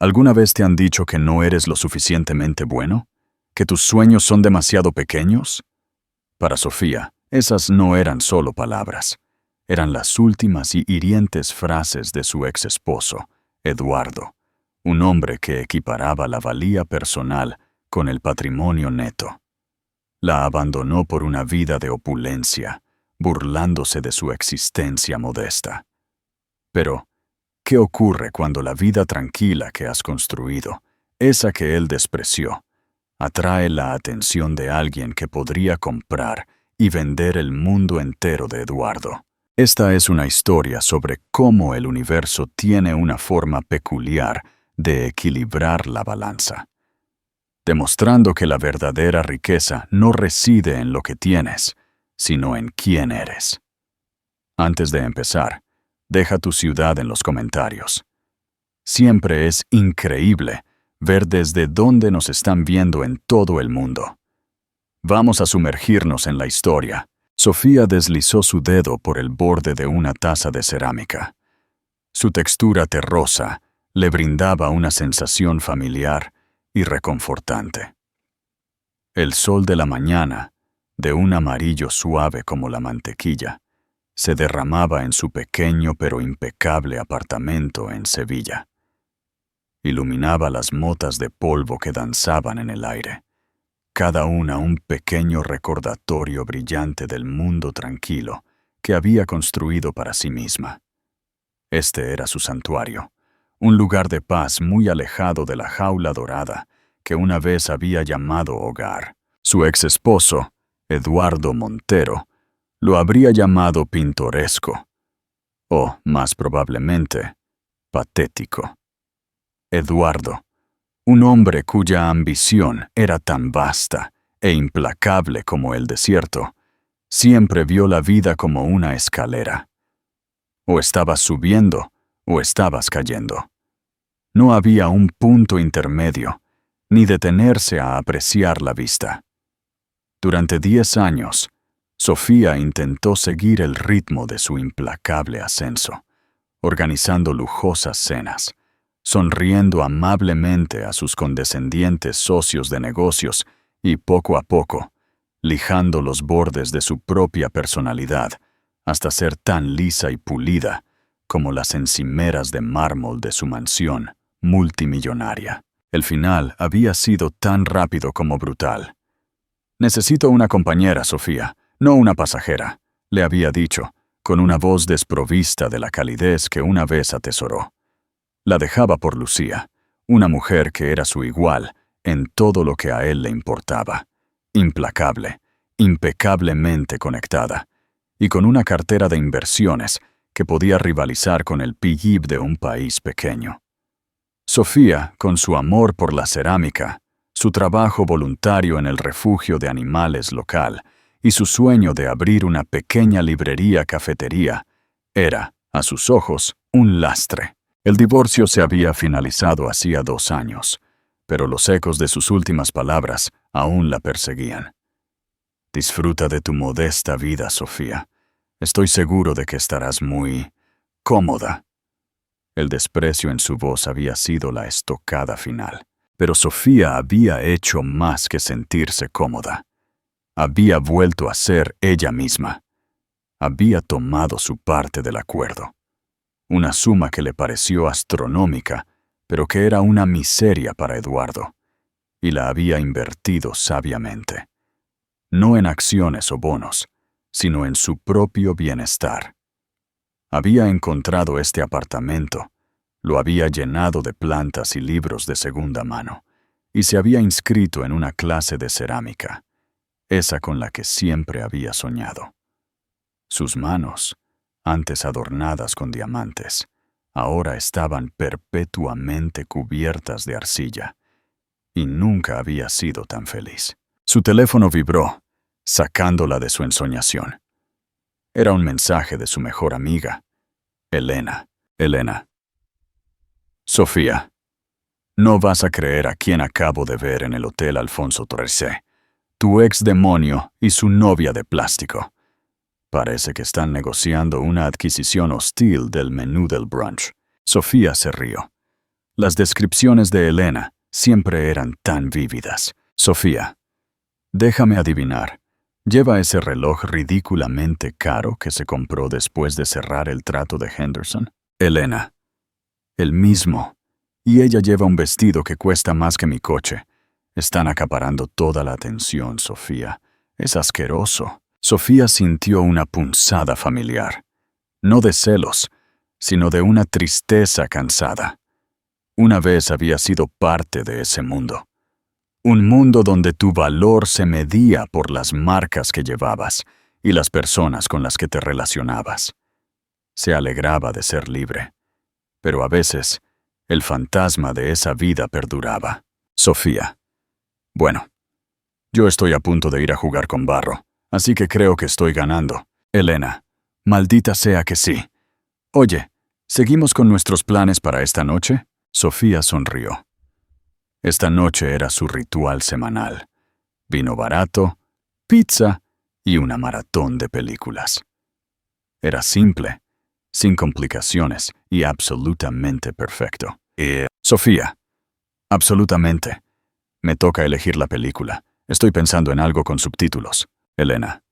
¿Alguna vez te han dicho que no eres lo suficientemente bueno? ¿Que tus sueños son demasiado pequeños? Para Sofía, esas no eran solo palabras. Eran las últimas y hirientes frases de su ex esposo, Eduardo, un hombre que equiparaba la valía personal con el patrimonio neto. La abandonó por una vida de opulencia, burlándose de su existencia modesta. Pero, ¿qué ocurre cuando la vida tranquila que has construido, esa que él despreció, atrae la atención de alguien que podría comprar y vender el mundo entero de Eduardo? Esta es una historia sobre cómo el universo tiene una forma peculiar de equilibrar la balanza, demostrando que la verdadera riqueza no reside en lo que tienes, sino en quién eres. Antes de empezar, deja tu ciudad en los comentarios. Siempre es increíble ver desde dónde nos están viendo en todo el mundo. Vamos a sumergirnos en la historia. Sofía deslizó su dedo por el borde de una taza de cerámica. Su textura terrosa le brindaba una sensación familiar y reconfortante. El sol de la mañana, de un amarillo suave como la mantequilla, se derramaba en su pequeño pero impecable apartamento en Sevilla. Iluminaba las motas de polvo que danzaban en el aire, cada una un pequeño recordatorio brillante del mundo tranquilo que había construido para sí misma. Este era su santuario, un lugar de paz muy alejado de la jaula dorada que una vez había llamado hogar. Su ex esposo, Eduardo Montero, lo habría llamado pintoresco, o, más probablemente, patético. Eduardo, un hombre cuya ambición era tan vasta e implacable como el desierto, siempre vio la vida como una escalera. O estabas subiendo o estabas cayendo. No había un punto intermedio, ni detenerse a apreciar la vista. Durante 10 años, Sofía intentó seguir el ritmo de su implacable ascenso, organizando lujosas cenas, sonriendo amablemente a sus condescendientes socios de negocios y poco a poco, lijando los bordes de su propia personalidad hasta ser tan lisa y pulida como las encimeras de mármol de su mansión multimillonaria. El final había sido tan rápido como brutal. «Necesito una compañera, Sofía, no una pasajera», le había dicho, con una voz desprovista de la calidez que una vez atesoró. La dejaba por Lucía, una mujer que era su igual en todo lo que a él le importaba, implacable, impecablemente conectada, y con una cartera de inversiones que podía rivalizar con el PIB de un país pequeño. Sofía, con su amor por la cerámica, su trabajo voluntario en el refugio de animales local y su sueño de abrir una pequeña librería-cafetería, era, a sus ojos, un lastre. El divorcio se había finalizado hacía 2 años, pero los ecos de sus últimas palabras aún la perseguían. «Disfruta de tu modesta vida, Sofía. Estoy seguro de que estarás muy cómoda». El desprecio en su voz había sido la estocada final. Pero Sofía había hecho más que sentirse cómoda. Había vuelto a ser ella misma. Había tomado su parte del acuerdo. Una suma que le pareció astronómica, pero que era una miseria para Eduardo, y la había invertido sabiamente. No en acciones o bonos, sino en su propio bienestar. Había encontrado este apartamento, lo había llenado de plantas y libros de segunda mano, y se había inscrito en una clase de cerámica, esa con la que siempre había soñado. Sus manos, antes adornadas con diamantes, ahora estaban perpetuamente cubiertas de arcilla, y nunca había sido tan feliz. Su teléfono vibró, sacándola de su ensoñación. Era un mensaje de su mejor amiga, Elena. «Elena. Sofía, no vas a creer a quién acabo de ver en el Hotel Alfonso XIII, tu ex demonio y su novia de plástico. Parece que están negociando una adquisición hostil del menú del brunch». Sofía se rió. Las descripciones de Elena siempre eran tan vívidas. Sofía, déjame adivinar. ¿Lleva ese reloj ridículamente caro que se compró después de cerrar el trato de Henderson? Elena, el mismo. Y ella lleva un vestido que cuesta más que mi coche. Están acaparando toda la atención, Sofía. Es asqueroso. Sofía sintió una punzada familiar. No de celos, sino de una tristeza cansada. Una vez había sido parte de ese mundo. Un mundo donde tu valor se medía por las marcas que llevabas y las personas con las que te relacionabas. Se alegraba de ser libre, pero a veces el fantasma de esa vida perduraba. Sofía. Bueno, yo estoy a punto de ir a jugar con barro, así que creo que estoy ganando. Elena, maldita sea que sí. Oye, ¿seguimos con nuestros planes para esta noche? Sofía sonrió. Esta noche era su ritual semanal. Vino barato, pizza y una maratón de películas. Era simple, sin complicaciones y absolutamente perfecto. Sofía, absolutamente. Me toca elegir la película. Estoy pensando en algo con subtítulos. Elena,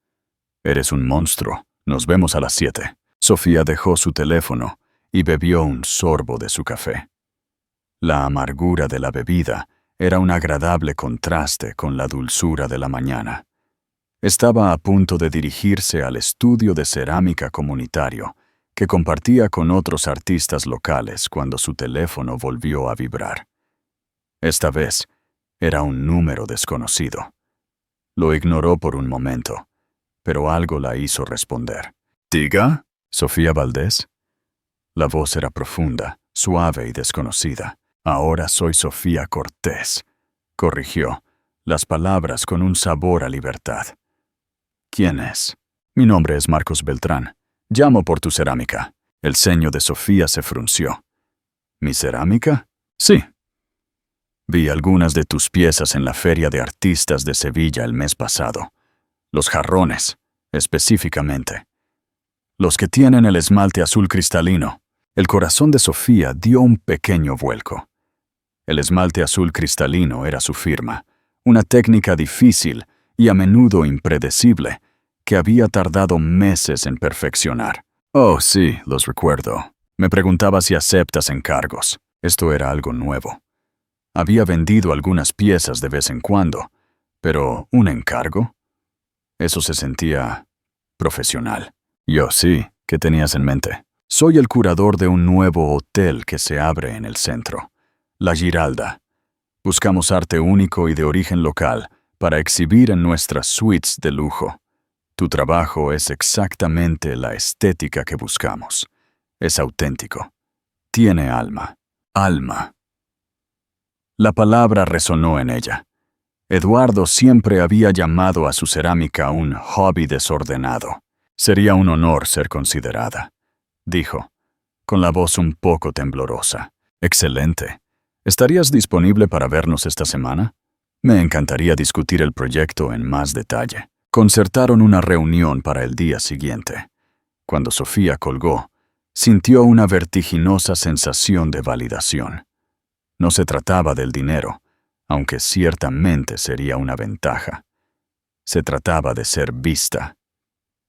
eres un monstruo. Nos vemos a las 7. Sofía dejó su teléfono y bebió un sorbo de su café. La amargura de la bebida era un agradable contraste con la dulzura de la mañana. Estaba a punto de dirigirse al estudio de cerámica comunitario que compartía con otros artistas locales cuando su teléfono volvió a vibrar. Esta vez era un número desconocido. Lo ignoró por un momento, pero algo la hizo responder. ¿Diga? ¿Sofía Valdés? La voz era profunda, suave y desconocida. Ahora soy Sofía Cortés, corrigió, las palabras con un sabor a libertad. ¿Quién es? Mi nombre es Marcos Beltrán. Llamo por tu cerámica. El ceño de Sofía se frunció. ¿Mi cerámica? Sí. Vi algunas de tus piezas en la Feria de Artistas de Sevilla el mes pasado. Los jarrones, específicamente. Los que tienen el esmalte azul cristalino. El corazón de Sofía dio un pequeño vuelco. El esmalte azul cristalino era su firma, una técnica difícil y a menudo impredecible que había tardado meses en perfeccionar. Oh, sí, los recuerdo. Me preguntaba si aceptas encargos. Esto era algo nuevo. Había vendido algunas piezas de vez en cuando, pero ¿un encargo? Eso se sentía profesional. Yo sí, ¿qué tenías en mente? Soy el curador de un nuevo hotel que se abre en el centro, La Giralda. Buscamos arte único y de origen local para exhibir en nuestras suites de lujo. Tu trabajo es exactamente la estética que buscamos. Es auténtico. Tiene alma. Alma. La palabra resonó en ella. Eduardo siempre había llamado a su cerámica un hobby desordenado. Sería un honor ser considerada, dijo, con la voz un poco temblorosa. Excelente. ¿Estarías disponible para vernos esta semana? Me encantaría discutir el proyecto en más detalle. Concertaron una reunión para el día siguiente. Cuando Sofía colgó, sintió una vertiginosa sensación de validación. No se trataba del dinero, aunque ciertamente sería una ventaja. Se trataba de ser vista.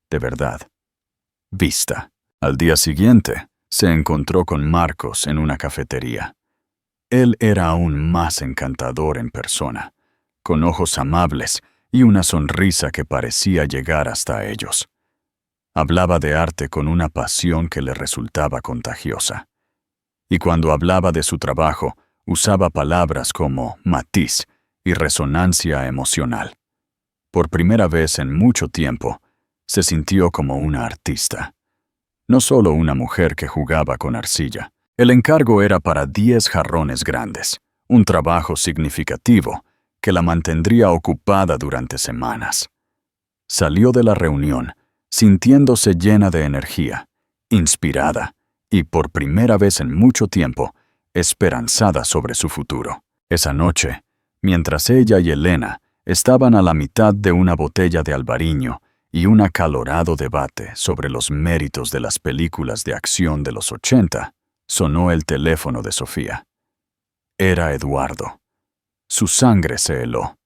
De verdad. Vista. Al día siguiente, se encontró con Marcos en una cafetería. Él era aún más encantador en persona, con ojos amables y una sonrisa que parecía llegar hasta ellos. Hablaba de arte con una pasión que le resultaba contagiosa. Y cuando hablaba de su trabajo, usaba palabras como matiz y resonancia emocional. Por primera vez en mucho tiempo, se sintió como una artista. No solo una mujer que jugaba con arcilla. El encargo era para 10 jarrones grandes, un trabajo significativo que la mantendría ocupada durante semanas. Salió de la reunión sintiéndose llena de energía, inspirada y, por primera vez en mucho tiempo, esperanzada sobre su futuro. Esa noche, mientras ella y Elena estaban a la mitad de una botella de albariño y un acalorado debate sobre los méritos de las películas de acción de los 80, sonó el teléfono de Sofía. era Eduardo. Su sangre se heló.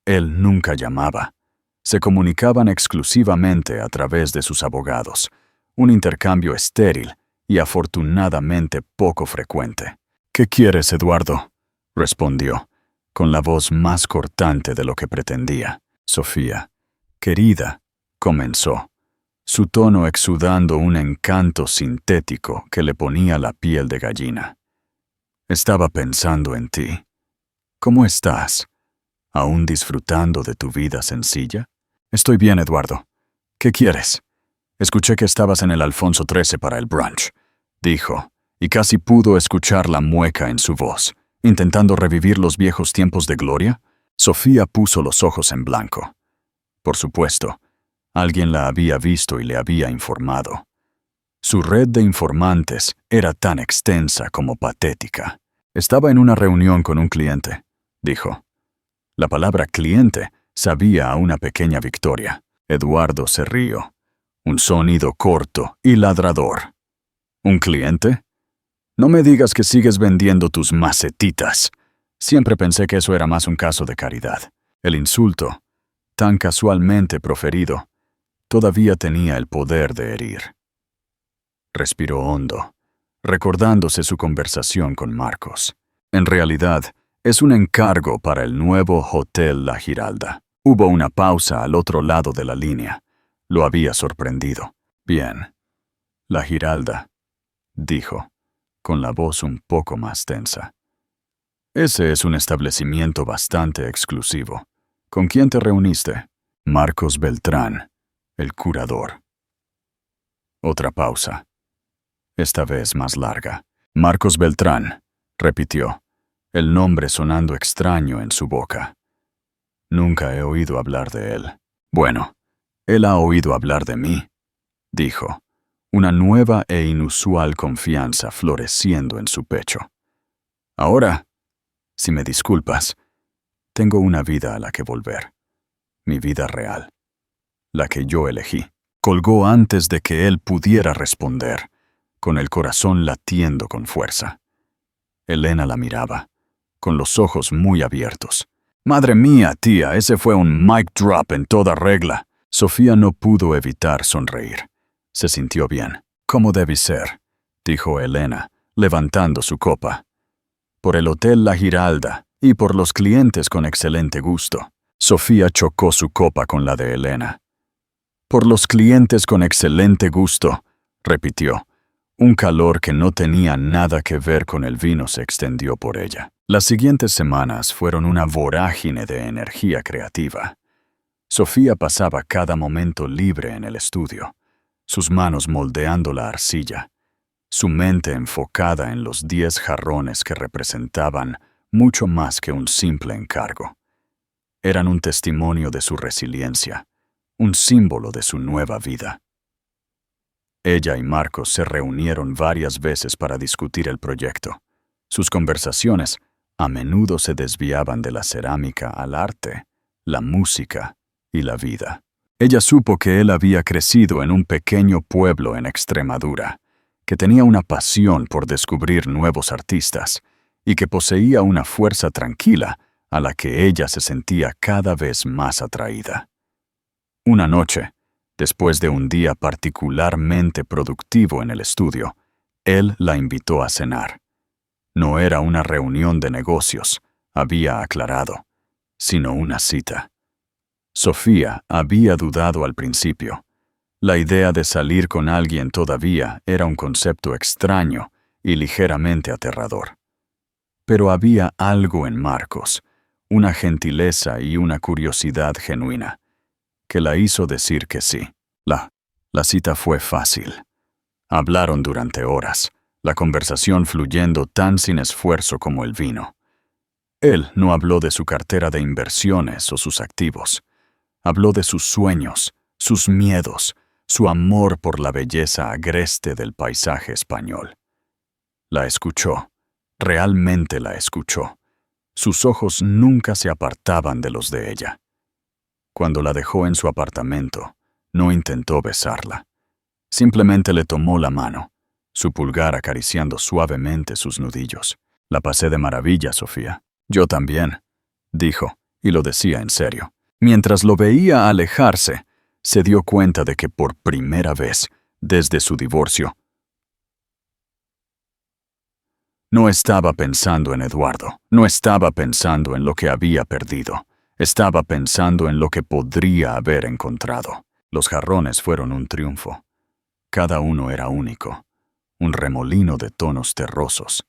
Él nunca llamaba. Se comunicaban exclusivamente a través de sus abogados, un intercambio estéril y afortunadamente poco frecuente. «¿Qué quieres, Eduardo?», respondió, con la voz más cortante de lo que pretendía. «Sofía, querida», comenzó, su tono exudando un encanto sintético que le ponía la piel de gallina. «Estaba pensando en ti. ¿Cómo estás? ¿Aún disfrutando de tu vida sencilla?» «Estoy bien, Eduardo. ¿Qué quieres?» «Escuché que estabas en el Alfonso XIII para el brunch», dijo, y casi pudo escuchar la mueca en su voz. «¿Intentando revivir los viejos tiempos de gloria?» Sofía puso los ojos en blanco. Por supuesto, alguien la había visto y le había informado. Su red de informantes era tan extensa como patética. «Estaba en una reunión con un cliente», dijo. La palabra cliente sabía a una pequeña victoria. Eduardo se rió. Un sonido corto y ladrador. «¿Un cliente? No me digas que sigues vendiendo tus macetitas». Siempre pensé que eso era más un caso de caridad. El insulto, tan casualmente proferido, todavía tenía el poder de herir. Respiró hondo, recordándose su conversación con Marcos. En realidad, es un encargo para el nuevo Hotel La Giralda. Hubo una pausa al otro lado de la línea. Lo había sorprendido. «Bien. La Giralda», dijo, con la voz un poco más tensa. «Ese es un establecimiento bastante exclusivo. ¿Con quién te reuniste?» «Marcos Beltrán, el curador». Otra pausa. Esta vez más larga. «Marcos Beltrán», repitió, el nombre sonando extraño en su boca. «Nunca he oído hablar de él». «Bueno, él ha oído hablar de mí», dijo, una nueva e inusual confianza floreciendo en su pecho. «Ahora, si me disculpas, tengo una vida a la que volver. Mi vida real. La que yo elegí». Colgó antes de que él pudiera responder, con el corazón latiendo con fuerza. Elena la miraba, con los ojos muy abiertos. «Madre mía, tía, ese fue un mic drop en toda regla». Sofía no pudo evitar sonreír. Se sintió bien. «Como debe ser», dijo Elena, levantando su copa. «Por el Hotel La Giralda y por los clientes con excelente gusto». Sofía chocó su copa con la de Elena. «Por los clientes con excelente gusto», repitió. Un calor que no tenía nada que ver con el vino se extendió por ella. Las siguientes semanas fueron una vorágine de energía creativa. Sofía pasaba cada momento libre en el estudio, sus manos moldeando la arcilla, su mente enfocada en los 10 jarrones que representaban mucho más que un simple encargo. Eran un testimonio de su resiliencia, un símbolo de su nueva vida. Ella y Marcos se reunieron varias veces para discutir el proyecto. Sus conversaciones a menudo se desviaban de la cerámica al arte, la música y la vida. Ella supo que él había crecido en un pequeño pueblo en Extremadura, que tenía una pasión por descubrir nuevos artistas y que poseía una fuerza tranquila a la que ella se sentía cada vez más atraída. Una noche, después de un día particularmente productivo en el estudio, él la invitó a cenar. No era una reunión de negocios, había aclarado, sino una cita. Sofía había dudado al principio. La idea de salir con alguien todavía era un concepto extraño y ligeramente aterrador. Pero había algo en Marcos, una gentileza y una curiosidad genuina, que la hizo decir que sí. La cita fue fácil. Hablaron durante horas, la conversación fluyendo tan sin esfuerzo como el vino. Él no habló de su cartera de inversiones o sus activos. Habló de sus sueños, sus miedos, su amor por la belleza agreste del paisaje español. La escuchó, realmente la escuchó. Sus ojos nunca se apartaban de los de ella. Cuando la dejó en su apartamento, no intentó besarla. Simplemente le tomó la mano, su pulgar acariciando suavemente sus nudillos. La pasé de maravilla, Sofía. Yo también, dijo, y lo decía en serio. Mientras lo veía alejarse, se dio cuenta de que por primera vez, desde su divorcio, no estaba pensando en Eduardo, no estaba pensando en lo que había perdido, estaba pensando en lo que podría haber encontrado. Los jarrones fueron un triunfo. Cada uno era único, un remolino de tonos terrosos,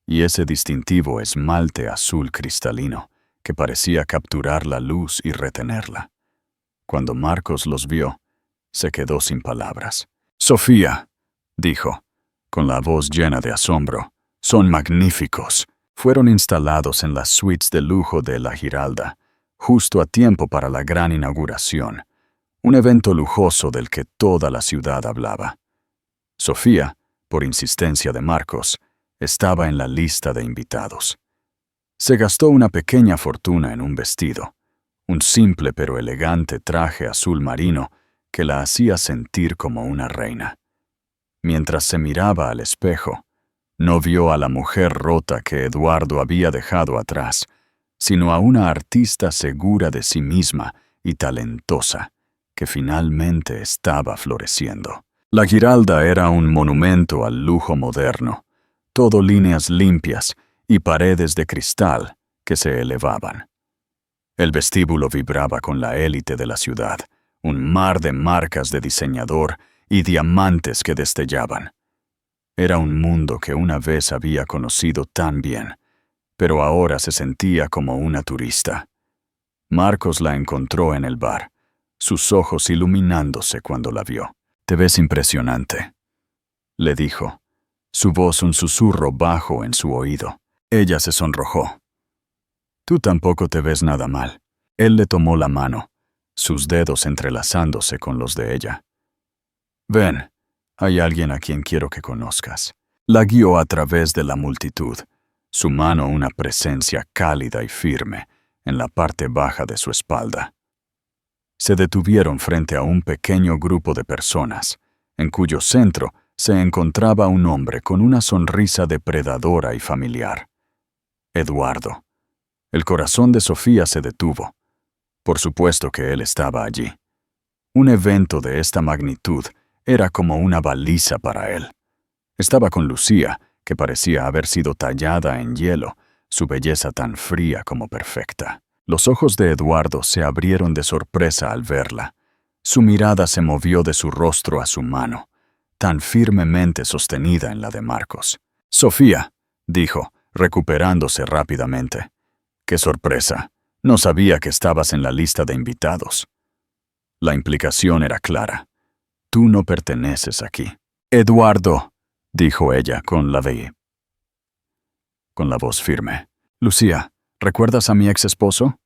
y ese distintivo esmalte azul cristalino que parecía capturar la luz y retenerla. Cuando Marcos los vio, se quedó sin palabras. «Sofía», dijo, con la voz llena de asombro, «son magníficos». Fueron instalados en las suites de lujo de La Giralda, justo a tiempo para la gran inauguración, un evento lujoso del que toda la ciudad hablaba. Sofía, por insistencia de Marcos, estaba en la lista de invitados. Se gastó una pequeña fortuna en un vestido, un simple pero elegante traje azul marino que la hacía sentir como una reina. Mientras se miraba al espejo, no vio a la mujer rota que Eduardo había dejado atrás, sino a una artista segura de sí misma y talentosa, que finalmente estaba floreciendo. La Giralda era un monumento al lujo moderno, todo líneas limpias y paredes de cristal que se elevaban. El vestíbulo vibraba con la élite de la ciudad, un mar de marcas de diseñador y diamantes que destellaban. Era un mundo que una vez había conocido tan bien, pero ahora se sentía como una turista. Marcos la encontró en el bar, sus ojos iluminándose cuando la vio. «Te ves impresionante», le dijo, su voz un susurro bajo en su oído. Ella se sonrojó. «Tú tampoco te ves nada mal». Él le tomó la mano, sus dedos entrelazándose con los de ella. «Ven, hay alguien a quien quiero que conozcas». La guió a través de la multitud, su mano una presencia cálida y firme en la parte baja de su espalda. Se detuvieron frente a un pequeño grupo de personas, en cuyo centro se encontraba un hombre con una sonrisa depredadora y familiar. Eduardo. El corazón de Sofía se detuvo. Por supuesto que él estaba allí. Un evento de esta magnitud era como una baliza para él. Estaba con Lucía, que parecía haber sido tallada en hielo, su belleza tan fría como perfecta. Los ojos de Eduardo se abrieron de sorpresa al verla. Su mirada se movió de su rostro a su mano, tan firmemente sostenida en la de Marcos. «Sofía», dijo, recuperándose rápidamente. «Qué sorpresa. No sabía que estabas en la lista de invitados». La implicación era clara. «Tú no perteneces aquí». «Eduardo», dijo ella con la voz firme. «Lucía, ¿recuerdas a mi ex esposo?»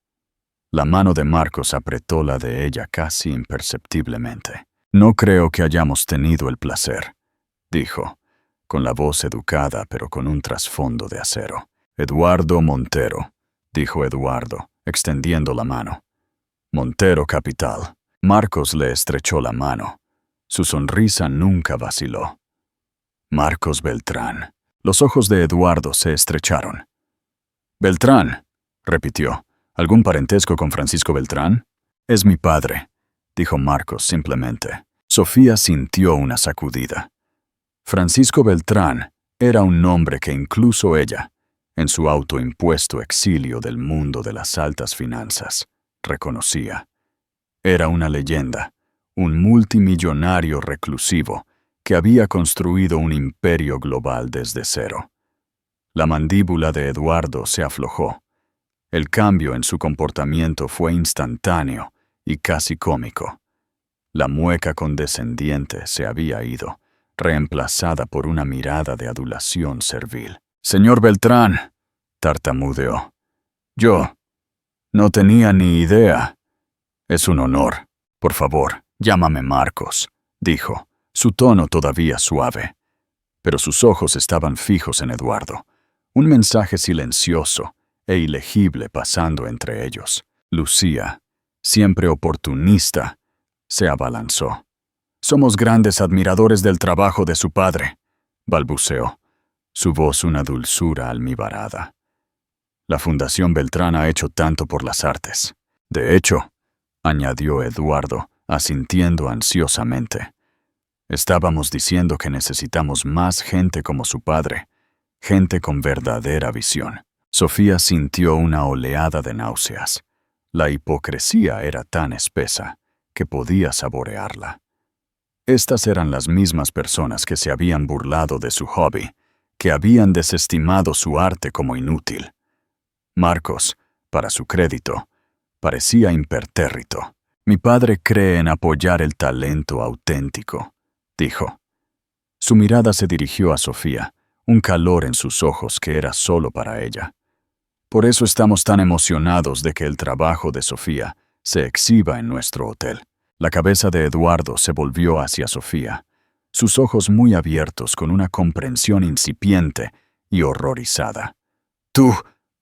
La mano de Marcos apretó la de ella casi imperceptiblemente. «No creo que hayamos tenido el placer», dijo, con la voz educada pero con un trasfondo de acero. «Eduardo Montero», dijo Eduardo, extendiendo la mano. «Montero Capital». Marcos le estrechó la mano. Su sonrisa nunca vaciló. «Marcos Beltrán». Los ojos de Eduardo se estrecharon. «Beltrán», repitió. «¿Algún parentesco con Francisco Beltrán?» «Es mi padre», dijo Marcos simplemente. Sofía sintió una sacudida. Francisco Beltrán era un nombre que incluso ella, en su autoimpuesto exilio del mundo de las altas finanzas, reconocía. Era una leyenda, un multimillonario reclusivo que había construido un imperio global desde cero. La mandíbula de Eduardo se aflojó. El cambio en su comportamiento fue instantáneo y casi cómico. La mueca condescendiente se había ido, reemplazada por una mirada de adulación servil. «Señor Beltrán», tartamudeó. «Yo no tenía ni idea». «Es un honor. Por favor, llámame Marcos», dijo, su tono todavía suave. Pero sus ojos estaban fijos en Eduardo, un mensaje silencioso e ilegible pasando entre ellos. Lucía, siempre oportunista, se abalanzó. «Somos grandes admiradores del trabajo de su padre», balbuceó. su voz una dulzura almibarada. La Fundación Beltrán ha hecho tanto por las artes. De hecho, añadió Eduardo, asintiendo ansiosamente. Estábamos diciendo que necesitamos más gente como su padre, gente con verdadera visión. Sofía sintió una oleada de náuseas. La hipocresía era tan espesa que podía saborearla. Estas eran las mismas personas que se habían burlado de su hobby, que habían desestimado su arte como inútil. Marcos, para su crédito, parecía impertérrito. Mi padre cree en apoyar el talento auténtico, dijo. Su mirada se dirigió a Sofía, un calor en sus ojos que era solo para ella. Por eso estamos tan emocionados de que el trabajo de Sofía se exhiba en nuestro hotel. La cabeza de Eduardo se volvió hacia Sofía, sus ojos muy abiertos con una comprensión incipiente y horrorizada.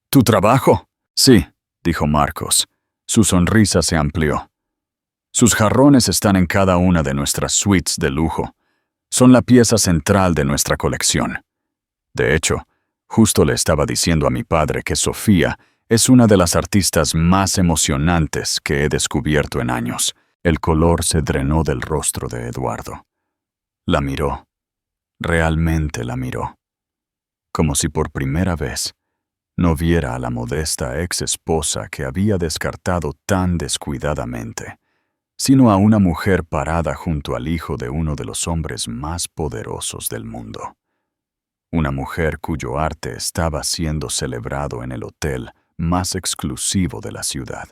¿Tu trabajo? Sí, dijo Marcos. Su sonrisa se amplió. Sus jarrones están en cada una de nuestras suites de lujo. Son la pieza central de nuestra colección. De hecho, justo le estaba diciendo a mi padre que Sofía es una de las artistas más emocionantes que he descubierto en años. El color se drenó del rostro de Eduardo. La miró. Realmente la miró. Como si por primera vez no viera a la modesta ex esposa que había descartado tan descuidadamente, sino a una mujer parada junto al hijo de uno de los hombres más poderosos del mundo. Una mujer cuyo arte estaba siendo celebrado en el hotel más exclusivo de la ciudad.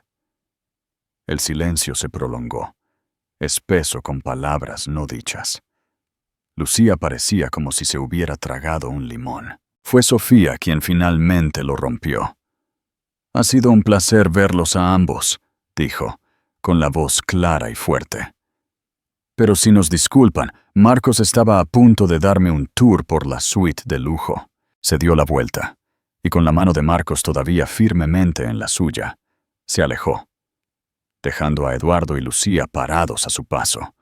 El silencio se prolongó, espeso con palabras no dichas. Lucía parecía como si se hubiera tragado un limón. Fue Sofía quien finalmente lo rompió. Ha sido un placer verlos a ambos, dijo, con la voz clara y fuerte. Pero si nos disculpan, Marcos estaba a punto de darme un tour por la suite de lujo. Se dio la vuelta, y con la mano de Marcos todavía firmemente en la suya, se alejó, dejando a Eduardo y Lucía parados a su paso,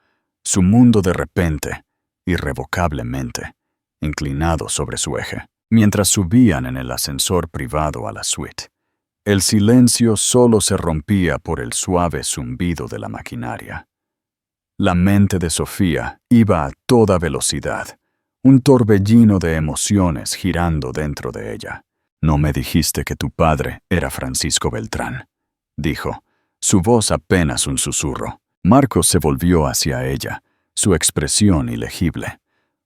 su mundo de repente, irrevocablemente, inclinado sobre su eje, mientras subían en el ascensor privado a la suite. El silencio solo se rompía por el suave zumbido de la maquinaria. La mente de Sofía iba a toda velocidad, un torbellino de emociones girando dentro de ella. No me dijiste que tu padre era Francisco Beltrán, dijo, su voz apenas un susurro. Marcos se volvió hacia ella, su expresión ilegible.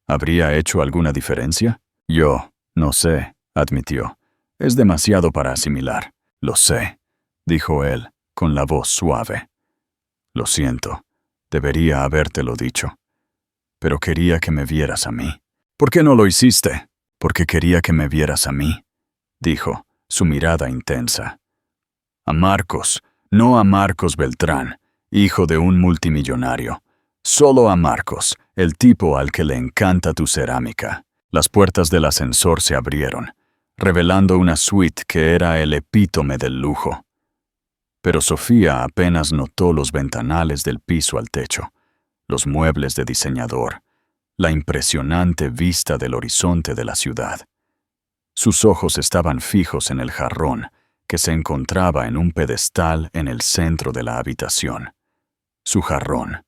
¿Habría hecho alguna diferencia? Yo, no sé, admitió. Es demasiado para asimilar. Lo sé, dijo él, con la voz suave. Lo siento, debería habértelo dicho. Pero quería que me vieras a mí. ¿Por qué no lo hiciste? Porque quería que me vieras a mí, dijo, su mirada intensa. A Marcos, no a Marcos Beltrán, hijo de un multimillonario. Solo a Marcos, el tipo al que le encanta tu cerámica. Las puertas del ascensor se abrieron, revelando una suite que era el epítome del lujo. Pero Sofía apenas notó los ventanales del piso al techo, los muebles de diseñador, la impresionante vista del horizonte de la ciudad. Sus ojos estaban fijos en el jarrón, que se encontraba en un pedestal en el centro de la habitación. Su jarrón,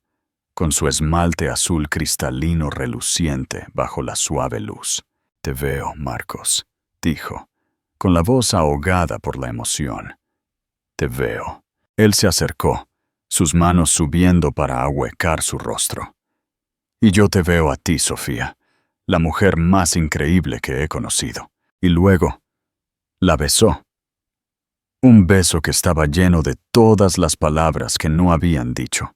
con su esmalte azul cristalino reluciente bajo la suave luz. Te veo, Marcos, dijo, con la voz ahogada por la emoción. Te veo. Él se acercó, sus manos subiendo para ahuecar su rostro. Y yo te veo a ti, Sofía, la mujer más increíble que he conocido. Y luego, la besó. Un beso que estaba lleno de todas las palabras que no habían dicho.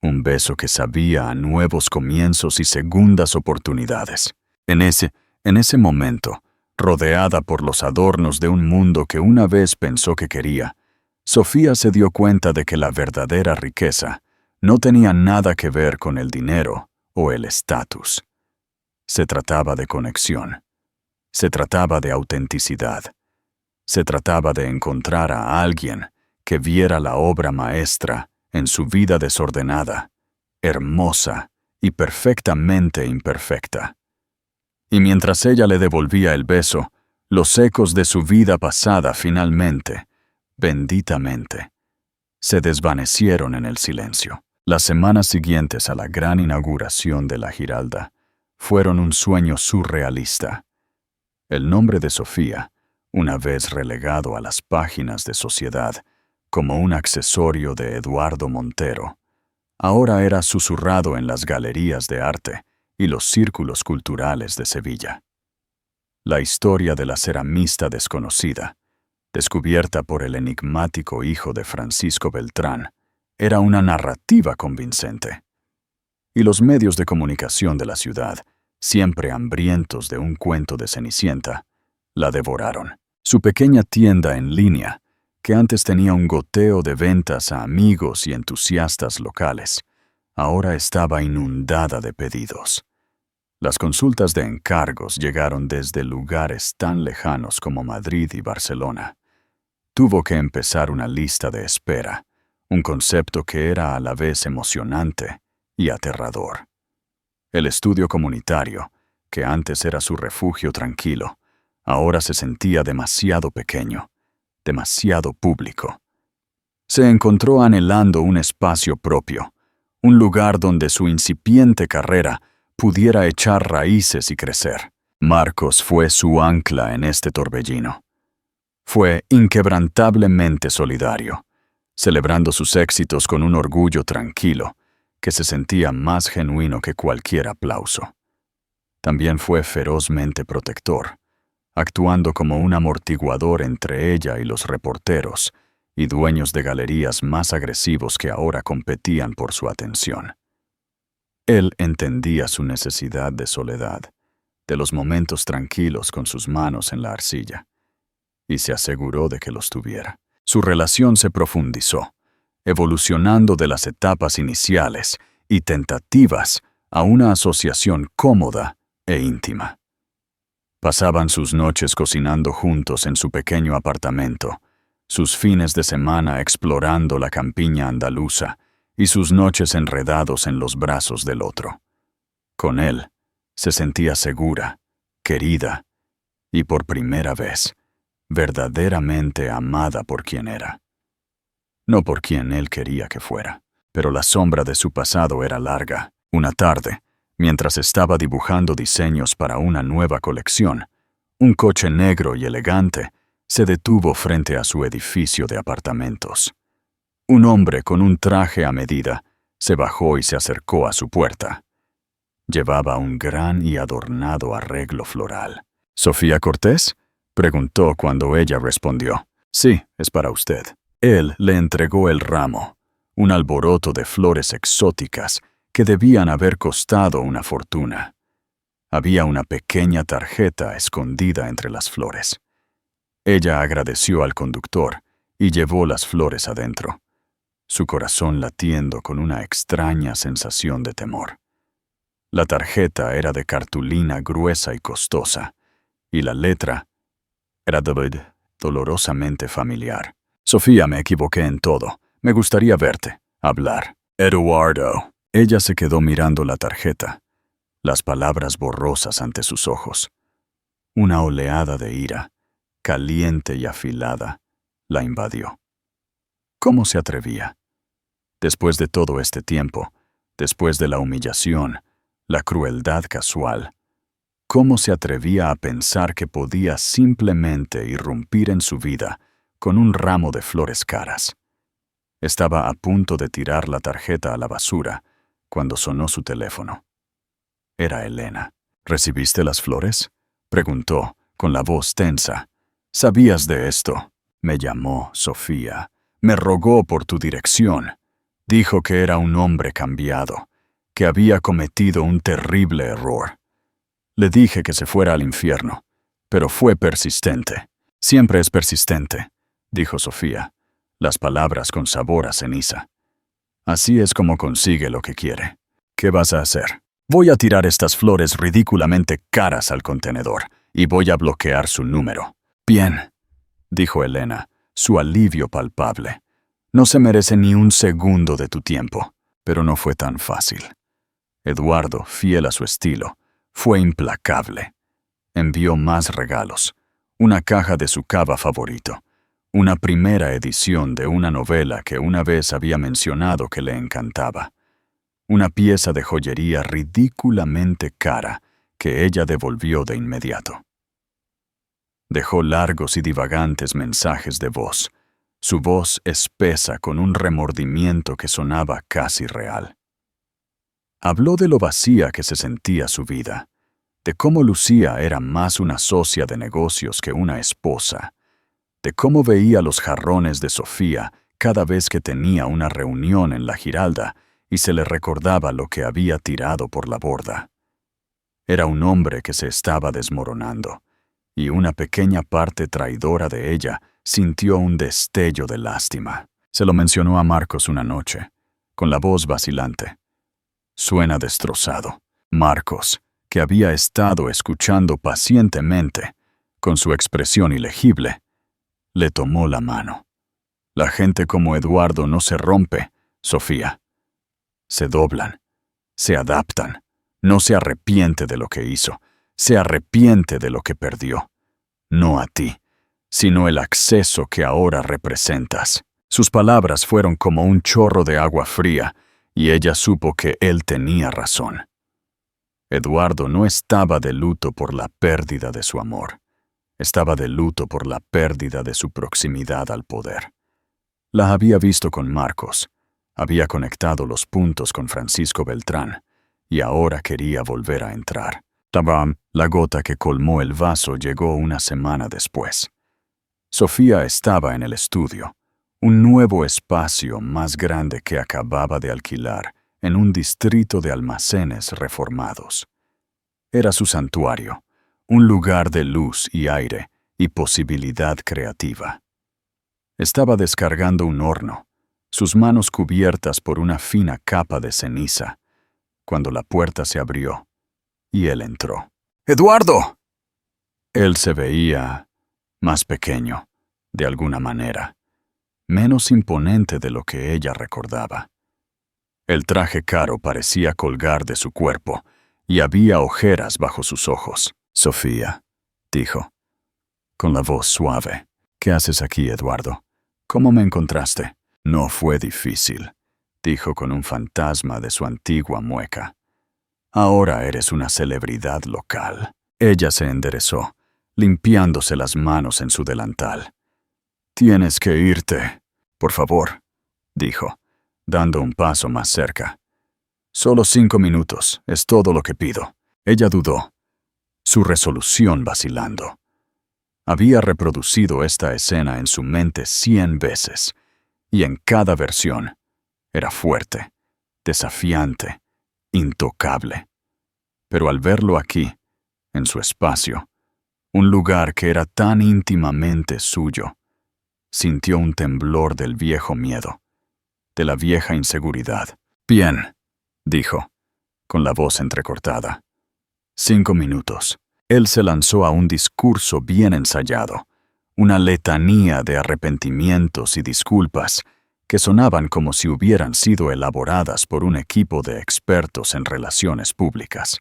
Un beso que sabía a nuevos comienzos y segundas oportunidades. En ese momento, rodeada por los adornos de un mundo que una vez pensó que quería, Sofía se dio cuenta de que la verdadera riqueza no tenía nada que ver con el dinero o el estatus. Se trataba de conexión. Se trataba de autenticidad. Se trataba de encontrar a alguien que viera la obra maestra en su vida desordenada, hermosa y perfectamente imperfecta. Y mientras ella le devolvía el beso, los ecos de su vida pasada finalmente, benditamente, se desvanecieron en el silencio. Las semanas siguientes a la gran inauguración de la Giralda fueron un sueño surrealista. El nombre de Sofía, una vez relegado a las páginas de Sociedad como un accesorio de Eduardo Montero, ahora era susurrado en las galerías de arte y los círculos culturales de Sevilla. La historia de la ceramista desconocida, descubierta por el enigmático hijo de Francisco Beltrán, era una narrativa convincente. Y los medios de comunicación de la ciudad, siempre hambrientos de un cuento de Cenicienta, la devoraron. Su pequeña tienda en línea, que antes tenía un goteo de ventas a amigos y entusiastas locales, ahora estaba inundada de pedidos. Las consultas de encargos llegaron desde lugares tan lejanos como Madrid y Barcelona. Tuvo que empezar una lista de espera, un concepto que era a la vez emocionante y aterrador. El estudio comunitario, que antes era su refugio tranquilo, ahora se sentía demasiado pequeño, demasiado público. Se encontró anhelando un espacio propio, un lugar donde su incipiente carrera pudiera echar raíces y crecer. Marcos fue su ancla en este torbellino. Fue inquebrantablemente solidario, celebrando sus éxitos con un orgullo tranquilo, que se sentía más genuino que cualquier aplauso. También fue ferozmente protector, actuando como un amortiguador entre ella y los reporteros y dueños de galerías más agresivos que ahora competían por su atención. Él entendía su necesidad de soledad, de los momentos tranquilos con sus manos en la arcilla, y se aseguró de que los tuviera. Su relación se profundizó, evolucionando de las etapas iniciales y tentativas a una asociación cómoda e íntima. Pasaban sus noches cocinando juntos en su pequeño apartamento, sus fines de semana explorando la campiña andaluza y sus noches enredados en los brazos del otro. Con él, se sentía segura, querida y por primera vez, verdaderamente amada por quien era. No por quien él quería que fuera, pero la sombra de su pasado era larga. Una tarde, mientras estaba dibujando diseños para una nueva colección, un coche negro y elegante se detuvo frente a su edificio de apartamentos. Un hombre con un traje a medida se bajó y se acercó a su puerta. Llevaba un gran y adornado arreglo floral. ¿Sofía Cortés?, preguntó cuando ella respondió. Sí, es para usted. Él le entregó el ramo, un alboroto de flores exóticas que debían haber costado una fortuna. Había una pequeña tarjeta escondida entre las flores. Ella agradeció al conductor y llevó las flores adentro, su corazón latiendo con una extraña sensación de temor. La tarjeta era de cartulina gruesa y costosa, y la letra era dolorosamente familiar. Sofía, me equivoqué en todo. Me gustaría verte, hablar. Eduardo. Ella se quedó mirando la tarjeta, las palabras borrosas ante sus ojos. Una oleada de ira, caliente y afilada, la invadió. ¿Cómo se atrevía? Después de todo este tiempo, después de la humillación, la crueldad casual, ¿cómo se atrevía a pensar que podía simplemente irrumpir en su vida con un ramo de flores caras? Estaba a punto de tirar la tarjeta a la basura cuando sonó su teléfono. Era Elena. ¿Recibiste las flores?, preguntó, con la voz tensa. ¿Sabías de esto? Me llamó Sofía. Me rogó por tu dirección. Dijo que era un hombre cambiado, que había cometido un terrible error. Le dije que se fuera al infierno, pero fue persistente. Siempre es persistente, dijo Sofía, las palabras con sabor a ceniza. Así es como consigue lo que quiere. ¿Qué vas a hacer? Voy a tirar estas flores ridículamente caras al contenedor y voy a bloquear su número. Bien, dijo Elena, su alivio palpable. No se merece ni un segundo de tu tiempo, pero no fue tan fácil. Eduardo, fiel a su estilo, fue implacable. envió más regalos, una caja de su cava favorito, una primera edición de una novela que una vez había mencionado que le encantaba, una pieza de joyería ridículamente cara que ella devolvió de inmediato. Dejó largos y divagantes mensajes de voz, su voz espesa con un remordimiento que sonaba casi real. Habló de lo vacía que se sentía su vida, de cómo Lucía era más una socia de negocios que una esposa, de cómo veía los jarrones de Sofía cada vez que tenía una reunión en la Giralda y se le recordaba lo que había tirado por la borda. Era un hombre que se estaba desmoronando, y una pequeña parte traidora de ella sintió un destello de lástima. Se lo mencionó a Marcos una noche, con la voz vacilante. Suena destrozado. Marcos, que había estado escuchando pacientemente, con su expresión ilegible, le tomó la mano. La gente como Eduardo no se rompe, Sofía. Se doblan, se adaptan. No se arrepiente de lo que hizo, se arrepiente de lo que perdió. No a ti, sino el acceso que ahora representas. Sus palabras fueron como un chorro de agua fría, y ella supo que él tenía razón. Eduardo no estaba de luto por la pérdida de su amor. Estaba de luto por la pérdida de su proximidad al poder. La había visto con Marcos, había conectado los puntos con Francisco Beltrán, y ahora quería volver a entrar. Tabam, la gota que colmó el vaso llegó una semana después. Sofía estaba en el estudio, un nuevo espacio más grande que acababa de alquilar en un distrito de almacenes reformados. Era su santuario, un lugar de luz y aire y posibilidad creativa. Estaba descargando un horno, sus manos cubiertas por una fina capa de ceniza, cuando la puerta se abrió y él entró. ¡Eduardo! Él se veía más pequeño, de alguna manera, menos imponente de lo que ella recordaba. El traje caro parecía colgar de su cuerpo y había ojeras bajo sus ojos. Sofía, dijo, con la voz suave. ¿Qué haces aquí, Eduardo? ¿Cómo me encontraste? No fue difícil, dijo con un fantasma de su antigua mueca. Ahora eres una celebridad local. Ella se enderezó, limpiándose las manos en su delantal. Tienes que irte, por favor, dijo, dando un paso más cerca. Solo 5 minutos, es todo lo que pido. Ella dudó, su resolución vacilando. Había reproducido esta escena en su mente 100 veces, y en cada versión era fuerte, desafiante, intocable. Pero al verlo aquí, en su espacio, un lugar que era tan íntimamente suyo, sintió un temblor del viejo miedo, de la vieja inseguridad. Bien, dijo, con la voz entrecortada. 5 minutos. Él se lanzó a un discurso bien ensayado, una letanía de arrepentimientos y disculpas que sonaban como si hubieran sido elaboradas por un equipo de expertos en relaciones públicas.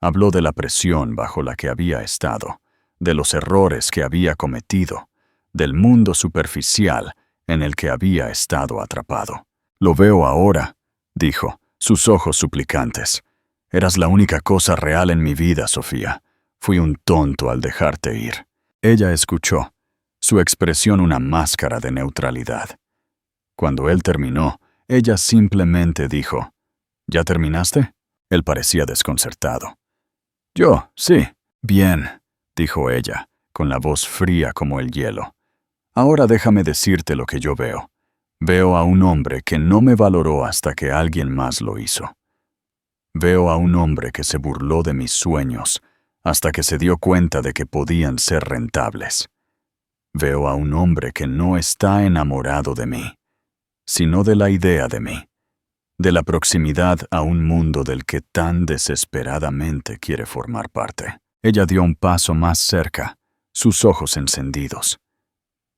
Habló de la presión bajo la que había estado, de los errores que había cometido, del mundo superficial en el que había estado atrapado. Lo veo ahora, dijo, sus ojos suplicantes. Eras la única cosa real en mi vida, Sofía. Fui un tonto al dejarte ir. Ella escuchó, su expresión una máscara de neutralidad. Cuando él terminó, ella simplemente dijo, ¿Ya terminaste? Él parecía desconcertado. Yo, sí. Bien, dijo ella, con la voz fría como el hielo. Ahora déjame decirte lo que yo veo. Veo a un hombre que no me valoró hasta que alguien más lo hizo. Veo a un hombre que se burló de mis sueños hasta que se dio cuenta de que podían ser rentables. Veo a un hombre que no está enamorado de mí, sino de la idea de mí, de la proximidad a un mundo del que tan desesperadamente quiere formar parte. Ella dio un paso más cerca, sus ojos encendidos.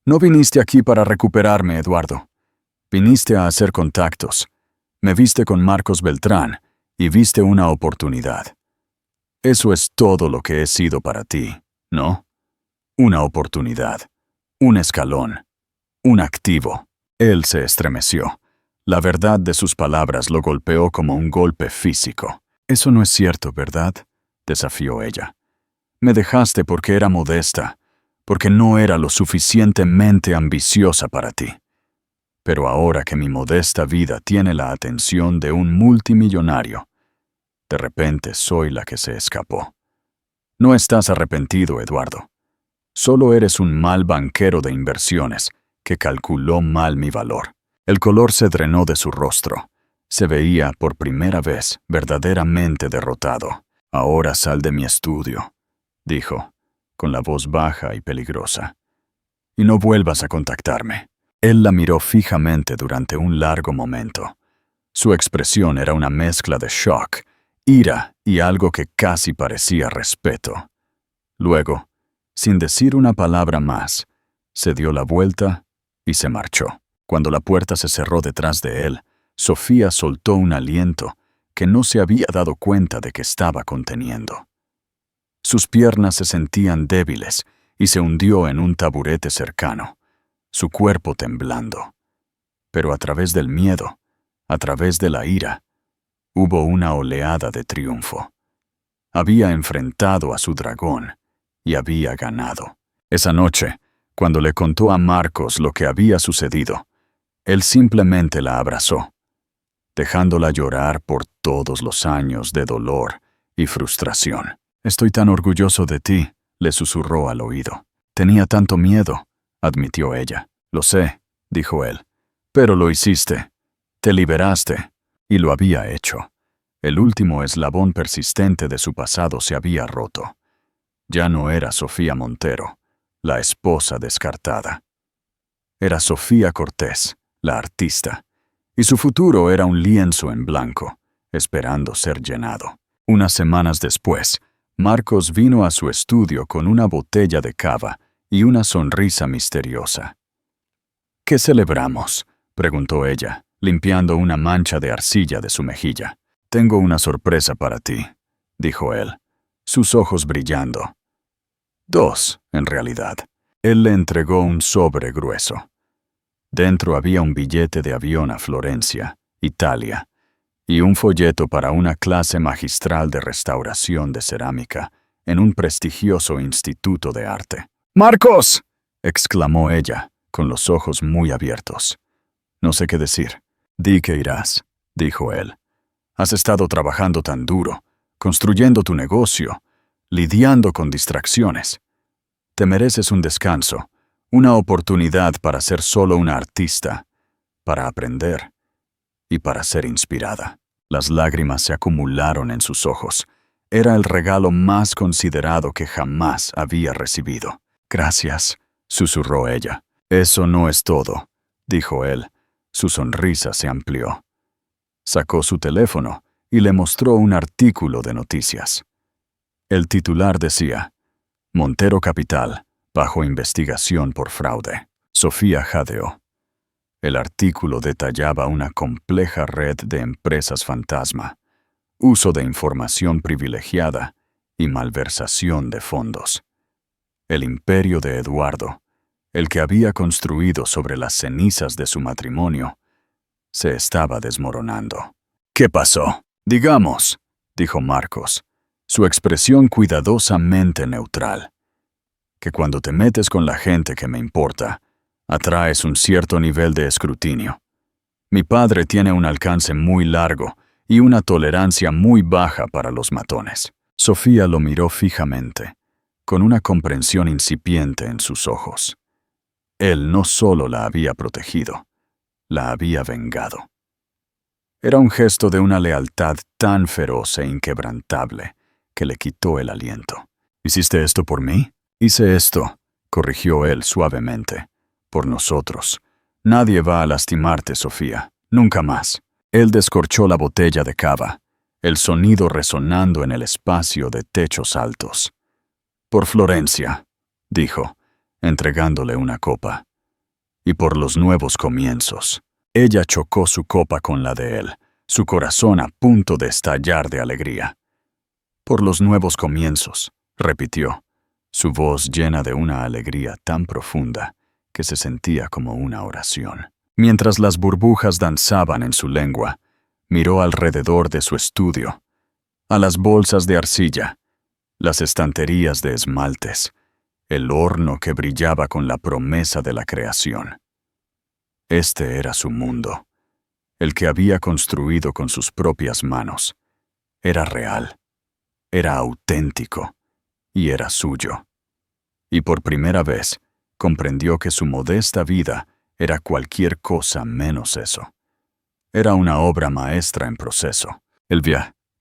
No viniste aquí para recuperarme, Eduardo. Viniste a hacer contactos. Me viste con Marcos Beltrán y viste una oportunidad. Eso es todo lo que he sido para ti, ¿no? Una oportunidad, un escalón, un activo. Él se estremeció. La verdad de sus palabras lo golpeó como un golpe físico. Eso no es cierto, ¿verdad?, desafió ella. Me dejaste porque era modesta, porque no era lo suficientemente ambiciosa para ti. Pero ahora que mi modesta vida tiene la atención de un multimillonario, de repente soy la que se escapó. No estás arrepentido, Eduardo. Solo eres un mal banquero de inversiones que calculó mal mi valor. El color se drenó de su rostro. Se veía, por primera vez, verdaderamente derrotado. Ahora sal de mi estudio, dijo, con la voz baja y peligrosa. Y no vuelvas a contactarme. Él la miró fijamente durante un largo momento. Su expresión era una mezcla de shock, ira y algo que casi parecía respeto. Luego, sin decir una palabra más, se dio la vuelta y se marchó. Cuando la puerta se cerró detrás de él, Sofía soltó un aliento que no se había dado cuenta de que estaba conteniendo. Sus piernas se sentían débiles y se hundió en un taburete cercano, su cuerpo temblando. Pero a través del miedo, a través de la ira, hubo una oleada de triunfo. Había enfrentado a su dragón y había ganado. Esa noche, cuando le contó a Marcos lo que había sucedido, él simplemente la abrazó, dejándola llorar por todos los años de dolor y frustración. «Estoy tan orgulloso de ti», le susurró al oído. «Tenía tanto miedo», admitió ella. «Lo sé», dijo él, «pero lo hiciste. Te liberaste». Y lo había hecho. El último eslabón persistente de su pasado se había roto. Ya no era Sofía Montero, la esposa descartada. Era Sofía Cortés, la artista, y su futuro era un lienzo en blanco, esperando ser llenado. Unas semanas después, Marcos vino a su estudio con una botella de cava y una sonrisa misteriosa. «¿Qué celebramos?», preguntó ella, limpiando una mancha de arcilla de su mejilla. «Tengo una sorpresa para ti», dijo él, sus ojos brillando. «Dos, en realidad». Él le entregó un sobre grueso. Dentro había un billete de avión a Florencia, Italia, y un folleto para una clase magistral de restauración de cerámica en un prestigioso instituto de arte. «¡Marcos!», exclamó ella, con los ojos muy abiertos. «No sé qué decir». «Di que irás», dijo él. «Has estado trabajando tan duro, construyendo tu negocio, lidiando con distracciones. Te mereces un descanso, una oportunidad para ser solo una artista, para aprender y para ser inspirada». Las lágrimas se acumularon en sus ojos. Era el regalo más considerado que jamás había recibido. «Gracias», susurró ella. «Eso no es todo», dijo él. Su sonrisa se amplió. Sacó su teléfono y le mostró un artículo de noticias. El titular decía: «Montero Capital, bajo investigación por fraude». Sofía jadeó. El artículo detallaba una compleja red de empresas fantasma, uso de información privilegiada y malversación de fondos. El imperio de Eduardo, el que había construido sobre las cenizas de su matrimonio, se estaba desmoronando. «¿Qué pasó? Digamos», dijo Marcos, su expresión cuidadosamente neutral. «Que cuando te metes con la gente que me importa, atraes un cierto nivel de escrutinio. Mi padre tiene un alcance muy largo y una tolerancia muy baja para los matones». Sofía lo miró fijamente, con una comprensión incipiente en sus ojos. Él no solo la había protegido, la había vengado. Era un gesto de una lealtad tan feroz e inquebrantable que le quitó el aliento. «¿Hiciste esto por mí?» «Hice esto», corrigió él suavemente, «por nosotros. Nadie va a lastimarte, Sofía. Nunca más». Él descorchó la botella de cava, el sonido resonando en el espacio de techos altos. «Por Florencia», dijo, entregándole una copa. «Y por los nuevos comienzos». Ella chocó su copa con la de él, su corazón a punto de estallar de alegría. Por los nuevos comienzos, repitió, su voz llena de una alegría tan profunda que se sentía como una oración. Mientras las burbujas danzaban en su lengua, miró alrededor de su estudio, a las bolsas de arcilla, las estanterías de esmaltes, el horno que brillaba con la promesa de la creación. Este era su mundo, el que había construido con sus propias manos. Era real, era auténtico y era suyo. Y por primera vez comprendió que su modesta vida era cualquier cosa menos eso. Era una obra maestra en proceso. El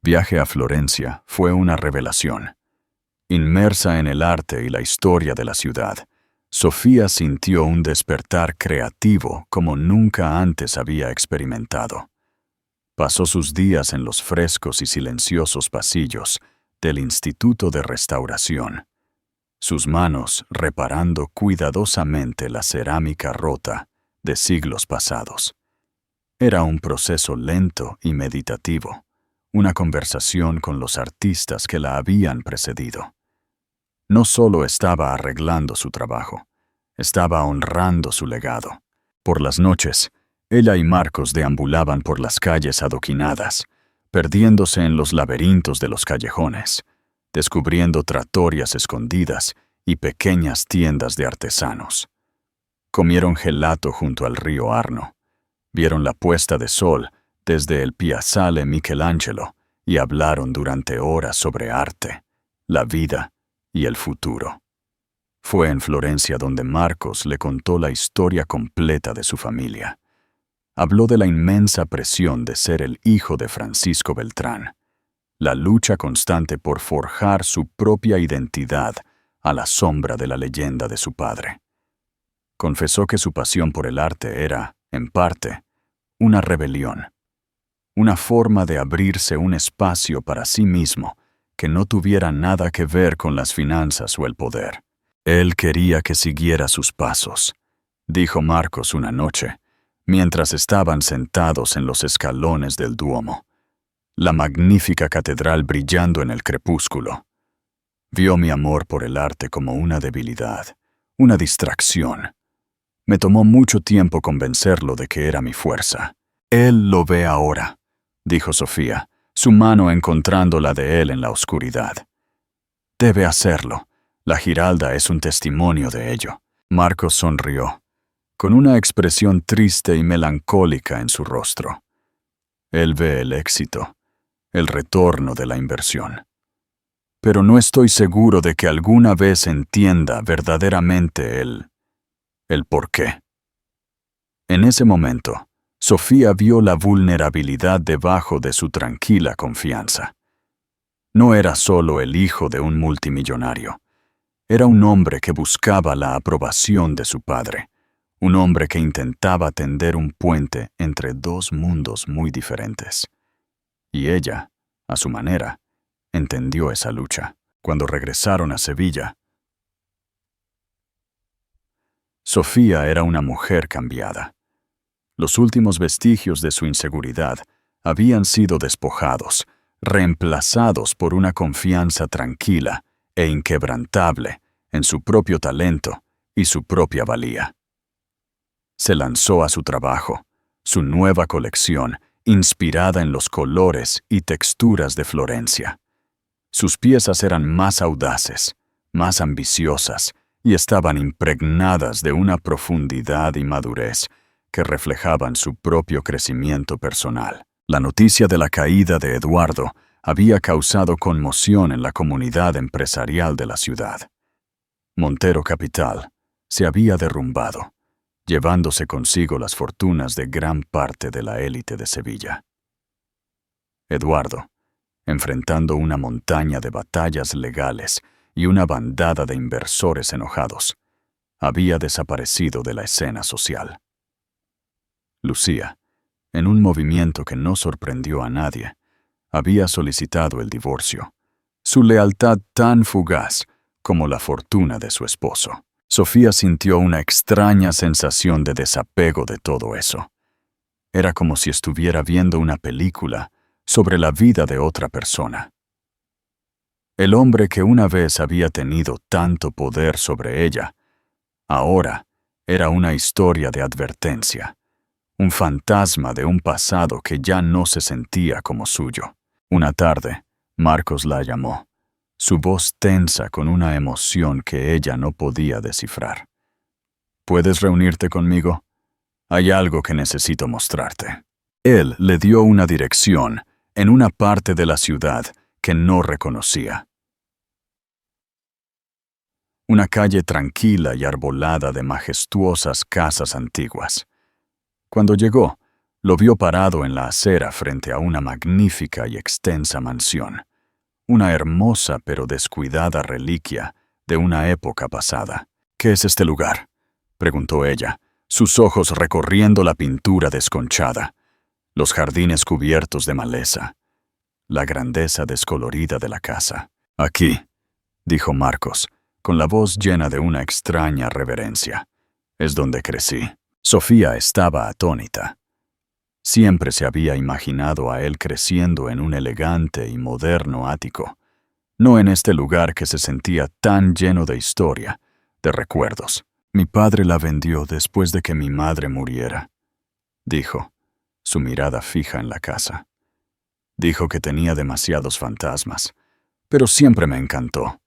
viaje a Florencia fue una revelación. Inmersa en el arte y la historia de la ciudad, Sofía sintió un despertar creativo como nunca antes había experimentado. Pasó sus días en los frescos y silenciosos pasillos del Instituto de Restauración, sus manos reparando cuidadosamente la cerámica rota de siglos pasados. Era un proceso lento y meditativo, una conversación con los artistas que la habían precedido. No solo estaba arreglando su trabajo, estaba honrando su legado. Por las noches, ella y Marcos deambulaban por las calles adoquinadas, perdiéndose en los laberintos de los callejones, descubriendo trattorias escondidas y pequeñas tiendas de artesanos. Comieron gelato junto al río Arno, vieron la puesta de sol desde el Piazzale Michelangelo y hablaron durante horas sobre arte, la vida y el futuro. Fue en Florencia donde Marcos le contó la historia completa de su familia. Habló de la inmensa presión de ser el hijo de Francisco Beltrán, la lucha constante por forjar su propia identidad a la sombra de la leyenda de su padre. Confesó que su pasión por el arte era, en parte, una rebelión, una forma de abrirse un espacio para sí mismo que no tuviera nada que ver con las finanzas o el poder. Él quería que siguiera sus pasos, dijo Marcos una noche, mientras estaban sentados en los escalones del Duomo, la magnífica catedral brillando en el crepúsculo. Vio mi amor por el arte como una debilidad, una distracción. Me tomó mucho tiempo convencerlo de que era mi fuerza. Él lo ve ahora, dijo Sofía, su mano encontrando la de él en la oscuridad. Debe hacerlo. La Giralda es un testimonio de ello. Marcos sonrió, con una expresión triste y melancólica en su rostro. Él ve el éxito, el retorno de la inversión. Pero no estoy seguro de que alguna vez entienda verdaderamente el por qué. En ese momento, Sofía vio la vulnerabilidad debajo de su tranquila confianza. No era solo el hijo de un multimillonario. Era un hombre que buscaba la aprobación de su padre, un hombre que intentaba tender un puente entre dos mundos muy diferentes. Y ella, a su manera, entendió esa lucha. Cuando regresaron a Sevilla, Sofía era una mujer cambiada. Los últimos vestigios de su inseguridad habían sido despojados, reemplazados por una confianza tranquila e inquebrantable en su propio talento y su propia valía. Se lanzó a su trabajo, su nueva colección, inspirada en los colores y texturas de Florencia. Sus piezas eran más audaces, más ambiciosas y estaban impregnadas de una profundidad y madurez que reflejaban su propio crecimiento personal. La noticia de la caída de Eduardo había causado conmoción en la comunidad empresarial de la ciudad. Montero Capital se había derrumbado, llevándose consigo las fortunas de gran parte de la élite de Sevilla. Eduardo, enfrentando una montaña de batallas legales y una bandada de inversores enojados, había desaparecido de la escena social. Lucía, en un movimiento que no sorprendió a nadie, había solicitado el divorcio, su lealtad tan fugaz como la fortuna de su esposo. Sofía sintió una extraña sensación de desapego de todo eso. Era como si estuviera viendo una película sobre la vida de otra persona. El hombre que una vez había tenido tanto poder sobre ella, ahora era una historia de advertencia, un fantasma de un pasado que ya no se sentía como suyo. Una tarde, Marcos la llamó, su voz tensa con una emoción que ella no podía descifrar. ¿Puedes reunirte conmigo? Hay algo que necesito mostrarte. Él le dio una dirección en una parte de la ciudad que no reconocía. Una calle tranquila y arbolada de majestuosas casas antiguas. Cuando llegó, lo vio parado en la acera frente a una magnífica y extensa mansión, una hermosa pero descuidada reliquia de una época pasada. ¿Qué es este lugar?, preguntó ella, sus ojos recorriendo la pintura desconchada, los jardines cubiertos de maleza, la grandeza descolorida de la casa. Aquí, dijo Marcos, con la voz llena de una extraña reverencia. Es donde crecí. Sofía estaba atónita. Siempre se había imaginado a él creciendo en un elegante y moderno ático, no en este lugar que se sentía tan lleno de historia, de recuerdos. Mi padre la vendió después de que mi madre muriera, dijo, su mirada fija en la casa. Dijo que tenía demasiados fantasmas, pero siempre me encantó.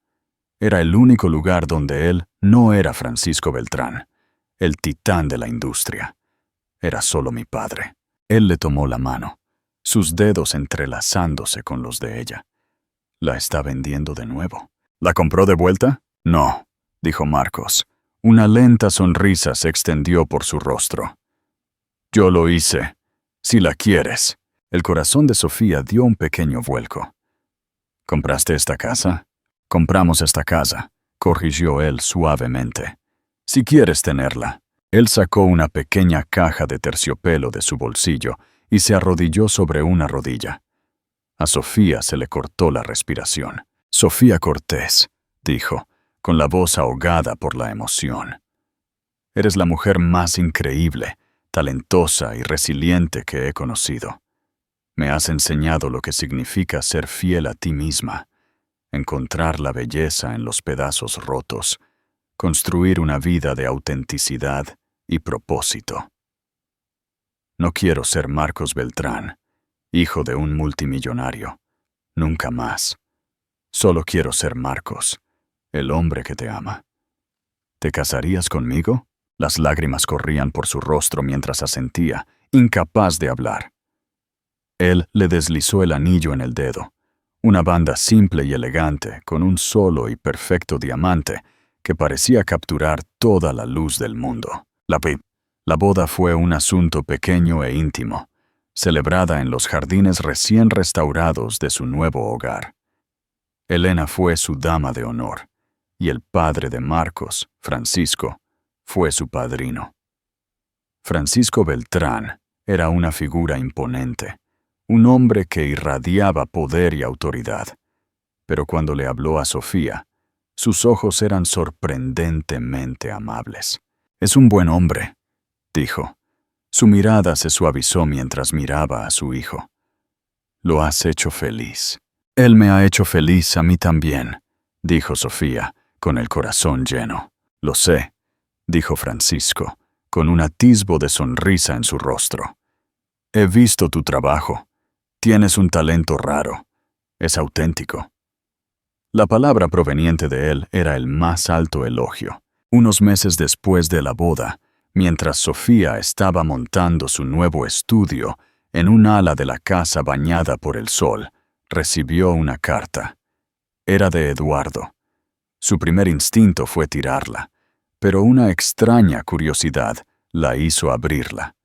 Era el único lugar donde él no era Francisco Beltrán, el titán de la industria. Era solo mi padre. Él le tomó la mano, sus dedos entrelazándose con los de ella. ¿La está vendiendo de nuevo? ¿La compró de vuelta? No, dijo Marcos. Una lenta sonrisa se extendió por su rostro. Yo lo hice. Si la quieres. El corazón de Sofía dio un pequeño vuelco. ¿Compraste esta casa? Compramos esta casa, corrigió él suavemente. Si quieres tenerla. Él sacó una pequeña caja de terciopelo de su bolsillo y se arrodilló sobre una rodilla. A Sofía se le cortó la respiración. Sofía Cortés, dijo, con la voz ahogada por la emoción. Eres la mujer más increíble, talentosa y resiliente que he conocido. Me has enseñado lo que significa ser fiel a ti misma, encontrar la belleza en los pedazos rotos, construir una vida de autenticidad y propósito. No quiero ser Marcos Beltrán, hijo de un multimillonario. Nunca más. Solo quiero ser Marcos, el hombre que te ama. ¿Te casarías conmigo? Las lágrimas corrían por su rostro mientras asentía, incapaz de hablar. Él le deslizó el anillo en el dedo, una banda simple y elegante con un solo y perfecto diamante que parecía capturar toda la luz del mundo. La boda fue un asunto pequeño e íntimo, celebrada en los jardines recién restaurados de su nuevo hogar. Elena fue su dama de honor, y el padre de Marcos, Francisco, fue su padrino. Francisco Beltrán era una figura imponente, un hombre que irradiaba poder y autoridad, pero cuando le habló a Sofía, sus ojos eran sorprendentemente amables. Es un buen hombre, dijo. Su mirada se suavizó mientras miraba a su hijo. Lo has hecho feliz. Él me ha hecho feliz a mí también, dijo Sofía, con el corazón lleno. Lo sé, dijo Francisco, con un atisbo de sonrisa en su rostro. He visto tu trabajo. Tienes un talento raro. Es auténtico. La palabra proveniente de él era el más alto elogio. Unos meses después de la boda, mientras Sofía estaba montando su nuevo estudio en un ala de la casa bañada por el sol, recibió una carta. Era de Eduardo. Su primer instinto fue tirarla, pero una extraña curiosidad la hizo abrirla.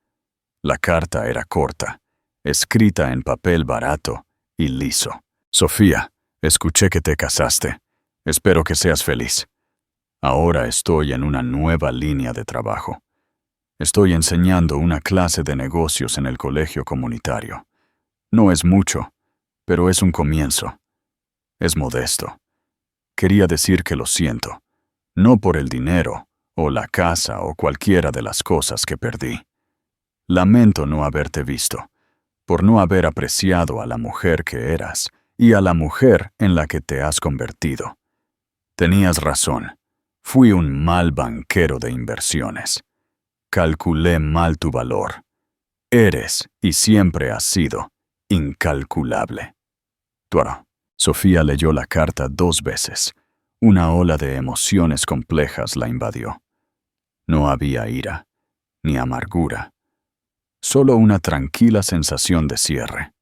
La carta era corta, escrita en papel barato y liso. Sofía, escuché que te casaste. Espero que seas feliz. Ahora estoy en una nueva línea de trabajo. Estoy enseñando una clase de negocios en el colegio comunitario. No es mucho, pero es un comienzo. Es modesto. Quería decir que lo siento, no por el dinero, o la casa, o cualquiera de las cosas que perdí. Lamento no haberte visto, por no haber apreciado a la mujer que eras y a la mujer en la que te has convertido. Tenías razón. Fui un mal banquero de inversiones. Calculé mal tu valor. Eres, y siempre has sido, incalculable. Tuaro. Sofía leyó la carta 2 veces. Una ola de emociones complejas la invadió. No había ira, ni amargura. Solo una tranquila sensación de cierre.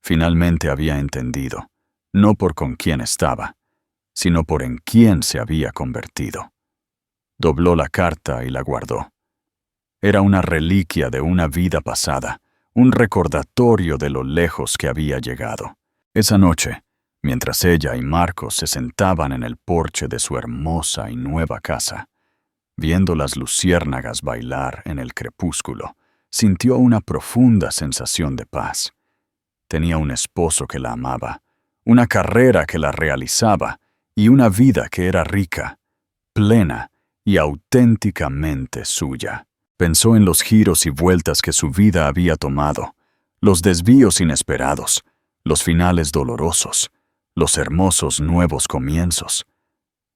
Finalmente había entendido, no por con quién estaba, sino por en quién se había convertido. Dobló la carta y la guardó. Era una reliquia de una vida pasada, un recordatorio de lo lejos que había llegado. Esa noche, mientras ella y Marcos se sentaban en el porche de su hermosa y nueva casa, viendo las luciérnagas bailar en el crepúsculo, sintió una profunda sensación de paz. Tenía un esposo que la amaba, una carrera que la realizaba y una vida que era rica, plena y auténticamente suya. Pensó en los giros y vueltas que su vida había tomado, los desvíos inesperados, los finales dolorosos, los hermosos nuevos comienzos.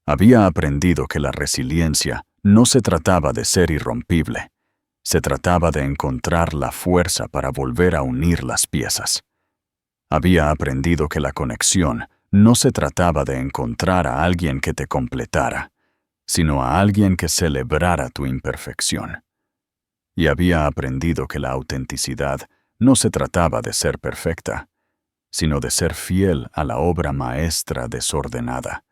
Había aprendido que la resiliencia no se trataba de ser irrompible, se trataba de encontrar la fuerza para volver a unir las piezas. Había aprendido que la conexión no se trataba de encontrar a alguien que te completara, sino a alguien que celebrara tu imperfección. Y había aprendido que la autenticidad no se trataba de ser perfecta, sino de ser fiel a la obra maestra desordenada,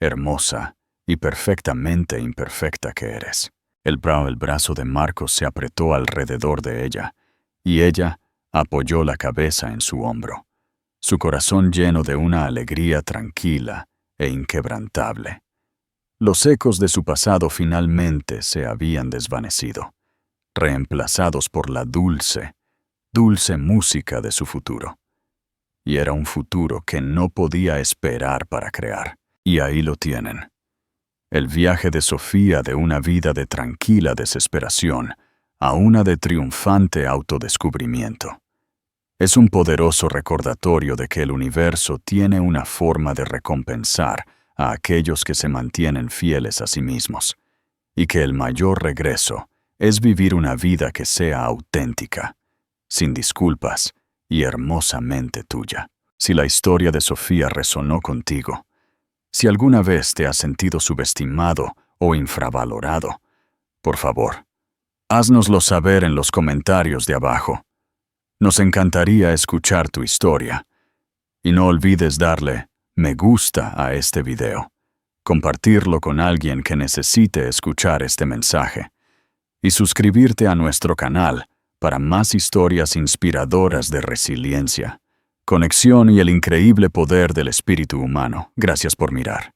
hermosa y perfectamente imperfecta que eres. El brazo de Marcos se apretó alrededor de ella, y ella apoyó la cabeza en su hombro, su corazón lleno de una alegría tranquila e inquebrantable. Los ecos de su pasado finalmente se habían desvanecido, reemplazados por la dulce música de su futuro. Y era un futuro que no podía esperar para crear. Y ahí lo tienen. El viaje de Sofía de una vida de tranquila desesperación a una de triunfante autodescubrimiento. Es un poderoso recordatorio de que el universo tiene una forma de recompensar a aquellos que se mantienen fieles a sí mismos, y que el mayor regreso es vivir una vida que sea auténtica, sin disculpas y hermosamente tuya. Si la historia de Sofía resonó contigo, si alguna vez te has sentido subestimado o infravalorado, por favor, háznoslo saber en los comentarios de abajo. Nos encantaría escuchar tu historia. Y no olvides darle me gusta a este video, compartirlo con alguien que necesite escuchar este mensaje, y suscribirte a nuestro canal para más historias inspiradoras de resiliencia, conexión y el increíble poder del espíritu humano. Gracias por mirar.